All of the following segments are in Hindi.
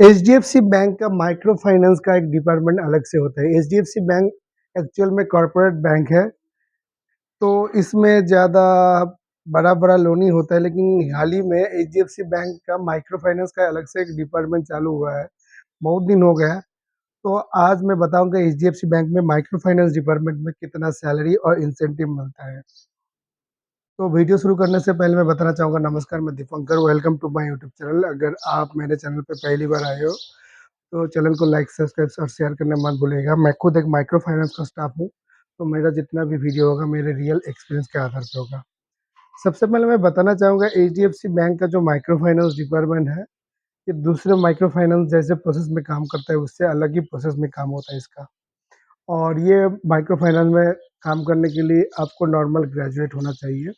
एचडीएफसी बैंक का माइक्रो फाइनेंस का एक डिपार्टमेंट अलग से होता है। एचडीएफसी बैंक एक्चुअल में कॉर्पोरेट बैंक है, तो इसमें ज़्यादा बड़ा-बड़ा लोन ही होता है, लेकिन हाल ही में एचडीएफसी बैंक का माइक्रो फाइनेंस का अलग से एक डिपार्टमेंट चालू हुआ है। बहुत दिन हो गया है, तो आज मैं बताऊँगा एचडीएफसी बैंक में माइक्रो फाइनेंस डिपार्टमेंट में कितना सैलरी और इंसेंटिव मिलता है। तो वीडियो शुरू करने से पहले मैं बताना चाहूँगा, नमस्कार, मैं Dipankar, welcome to my YouTube channel. अगर आप मेरे चैनल पे पहली बार आए हो तो चैनल को लाइक, सब्सक्राइब और शेयर करना मत भूलिएगा। मैं खुद एक माइक्रो फाइनेंस का स्टाफ हूँ, तो मेरा जितना भी वीडियो होगा मेरे रियल एक्सपीरियंस के आधार पे होगा। सबसे पहले मैं बताना चाहूँगा एचडीएफसी बैंक का जो माइक्रो फाइनेंस डिपार्टमेंट है, ये दूसरे माइक्रो फाइनेंस जैसे प्रोसेस में काम करता है, उससे अलग ही प्रोसेस में काम होता है इसका। और ये माइक्रो फाइनेंस में काम करने के लिए आपको नॉर्मल ग्रेजुएट होना चाहिए।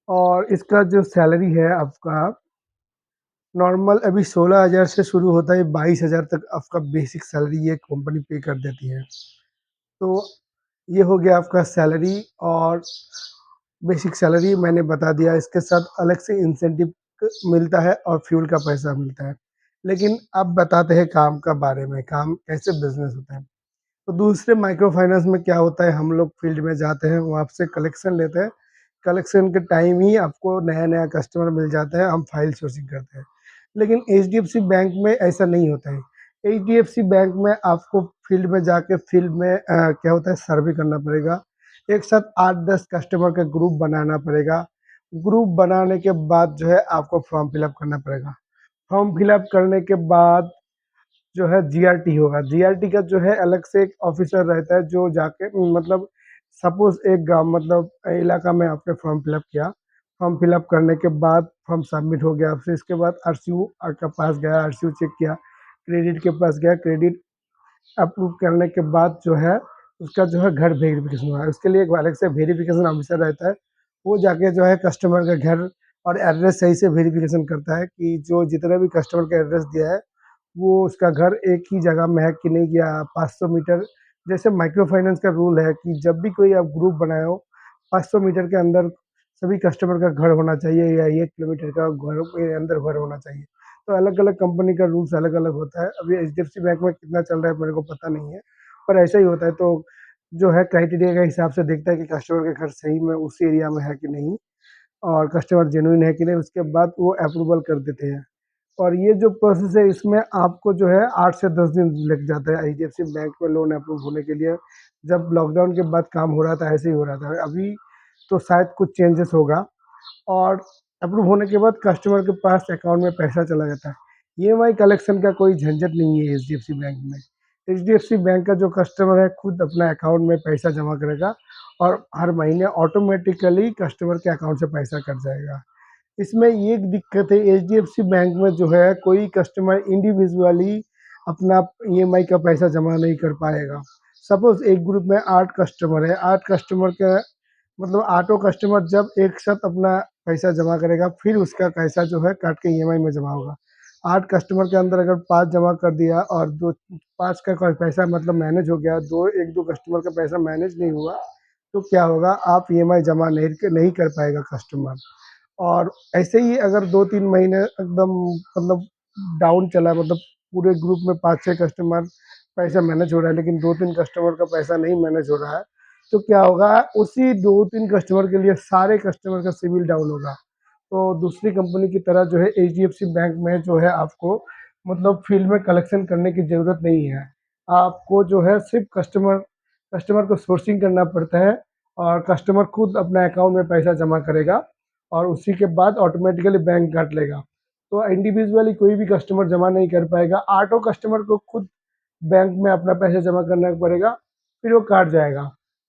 और इसका जो सैलरी है आपका नॉर्मल अभी 16,000 से शुरू होता है, 22,000 तक आपका बेसिक सैलरी ये कंपनी पे कर देती है। तो ये हो गया आपका सैलरी और बेसिक सैलरी मैंने बता दिया। इसके साथ अलग से इंसेंटिव मिलता है और फ्यूल का पैसा मिलता है। लेकिन अब बताते हैं काम का बारे में, काम कैसे बिजनेस होता है। तो दूसरे माइक्रो फाइनेंस में क्या होता है, हम लोग फील्ड में जाते हैं, वहाँ से कलेक्शन लेते हैं। कलेक्शन के टाइम ही आपको नया नया कस्टमर मिल जाता है, हम फाइल सोर्सिंग करते हैं। लेकिन एचडीएफसी बैंक में ऐसा नहीं होता है। एचडीएफसी बैंक में आपको फील्ड में जाके फील्ड में क्या होता है, सर्वे करना पड़ेगा। एक साथ 8-10 कस्टमर का ग्रुप बनाना पड़ेगा। ग्रुप बनाने के बाद जो है आपको फॉर्म फिलअप करना पड़ेगा। फॉर्म फिलअप करने के बाद जो है जीआरटी होगा। जीआरटी का जो है अलग से एक ऑफिसर रहता है जो जाके मतलब सपोज एक गाँव मतलब इलाका में आपने फॉर्म फिलअप किया। फॉर्म फिलअप करने के बाद फॉर्म सबमिट हो गया, फिर इसके बाद आरसीयू के पास गया, आरसीयू चेक किया, क्रेडिट के पास गया, क्रेडिट अप्रूव करने के बाद जो है उसका जो है घर वेरिफिकेशन हुआ है। उसके लिए एक अलग से वेरिफिकेशन ऑफिसर रहता है। वो जाके जो है कस्टमर का घर और एड्रेस सही से वेरिफिकेशन करता है कि जो जितने भी कस्टमर का एड्रेस दिया है वो उसका घर एक ही जगह में है कि नहीं, या 500 मीटर। जैसे माइक्रो फाइनेंस का रूल है कि जब भी कोई आप ग्रुप बनाए हो, 500 मीटर के अंदर सभी कस्टमर का घर होना चाहिए या 1 किलोमीटर का घर के अंदर घर होना चाहिए। तो अलग अलग कंपनी का रूल्स अलग अलग होता है। अभी एचडीएफसी बैंक में कितना चल रहा है मेरे को पता नहीं है, पर ऐसा ही होता है। तो जो है क्राइटेरिया के हिसाब से देखता है कि कस्टमर के घर सही में उस एरिया में है कि नहीं, और कस्टमर जेन्युइन है कि नहीं, उसके बाद वो अप्रूवल कर देते हैं। और ये जो प्रोसेस है इसमें आपको जो है 8 से 10 दिन लग जाता है एचडीएफसी बैंक में लोन अप्रूव होने के लिए। जब लॉकडाउन के बाद काम हो रहा था ऐसे ही हो रहा था, अभी तो शायद कुछ चेंजेस होगा। और अप्रूव होने के बाद कस्टमर के पास अकाउंट में पैसा चला जाता है। ईएमआई कलेक्शन का कोई झंझट नहीं है एचडीएफसी बैंक में। एचडीएफसी बैंक का जो कस्टमर है खुद अपना अकाउंट में पैसा जमा करेगा और हर महीने ऑटोमेटिकली कस्टमर के अकाउंट से पैसा कट जाएगा। इसमें ये एक दिक्कत है, एचडीएफसी बैंक में जो है कोई कस्टमर इंडिविजुअली अपना ईएमआई का पैसा जमा नहीं कर पाएगा। सपोज एक ग्रुप में 8 कस्टमर है, 8 कस्टमर का मतलब आठों कस्टमर जब एक साथ अपना पैसा जमा करेगा, फिर उसका पैसा जो है काट के ईएमआई में जमा होगा। 8 कस्टमर के अंदर अगर 5 जमा कर दिया और 2 5 का कोई पैसा मतलब मैनेज हो गया, 1-2 कस्टमर का पैसा मैनेज नहीं हुआ, तो क्या होगा, आप ईएमआई जमा नहीं कर पाएगा कस्टमर। और ऐसे ही अगर 2-3 महीने एकदम मतलब डाउन चला, मतलब पूरे ग्रुप में 5-6 कस्टमर पैसा मैनेज हो रहा है लेकिन 2-3 कस्टमर का पैसा नहीं मैनेज हो रहा है, तो क्या होगा, उसी 2-3 कस्टमर के लिए सारे कस्टमर का सिविल डाउन होगा। तो दूसरी कंपनी की तरह जो है एचडीएफसी बैंक में जो है आपको मतलब फील्ड में कलेक्शन करने की ज़रूरत नहीं है। आपको जो है सिर्फ कस्टमर कस्टमर को सोर्सिंग करना पड़ता है और कस्टमर खुद अपना अकाउंट में पैसा जमा करेगा और उसी के बाद ऑटोमेटिकली बैंक काट लेगा। तो इंडिविजुअली कोई भी कस्टमर जमा नहीं कर पाएगा, आठों कस्टमर को खुद बैंक में अपना पैसा जमा करना पड़ेगा, फिर वो काट जाएगा।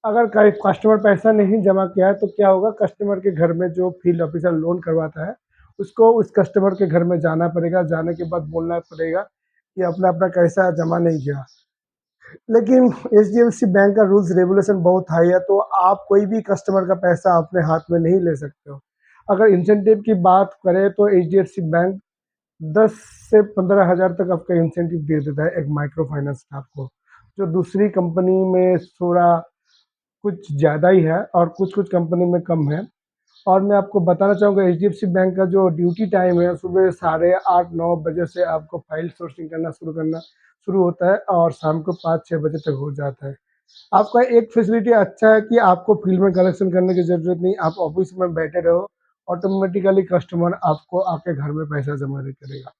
अगर कोई कस्टमर पैसा नहीं जमा किया है तो क्या होगा, कस्टमर के घर में जो फील्ड ऑफिसर लोन करवाता है उसको उस कस्टमर के घर में जाना पड़ेगा, जाने के बाद बोलना पड़ेगा कि अपना अपना पैसा जमा नहीं किया। लेकिन एचडीएफसी बैंक का रूल्स रेगुलेशन बहुत हाई है, तो आप कोई भी कस्टमर का पैसा अपने हाथ में नहीं ले सकते हो। अगर इंसेंटिव की बात करें तो एचडीएफसी बैंक 10 से 15,000 तक आपका इंसेंटिव दे देता है एक माइक्रो फाइनेंस स्टाफ को, जो दूसरी कंपनी में थोड़ा कुछ ज़्यादा ही है और कुछ कुछ कंपनी में कम है। और मैं आपको बताना चाहूँगा एचडीएफसी बैंक का जो ड्यूटी टाइम है सुबह साढ़े 8-9 बजे से आपको फाइल सोर्सिंग करना शुरू होता है और शाम को 5-6 बजे तक हो जाता है। आपका एक फैसिलिटी अच्छा है कि आपको फील्ड में कलेक्शन करने की ज़रूरत नहीं, आप ऑफिस में बैठे रहो, ऑटोमेटिकली कस्टमर आपको आपके घर में पैसा जमा करेगा।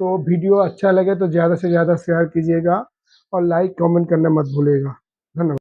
तो वीडियो अच्छा लगे तो ज़्यादा से ज़्यादा शेयर कीजिएगा और लाइक कमेंट करना मत भूलिएगा। धन्यवाद।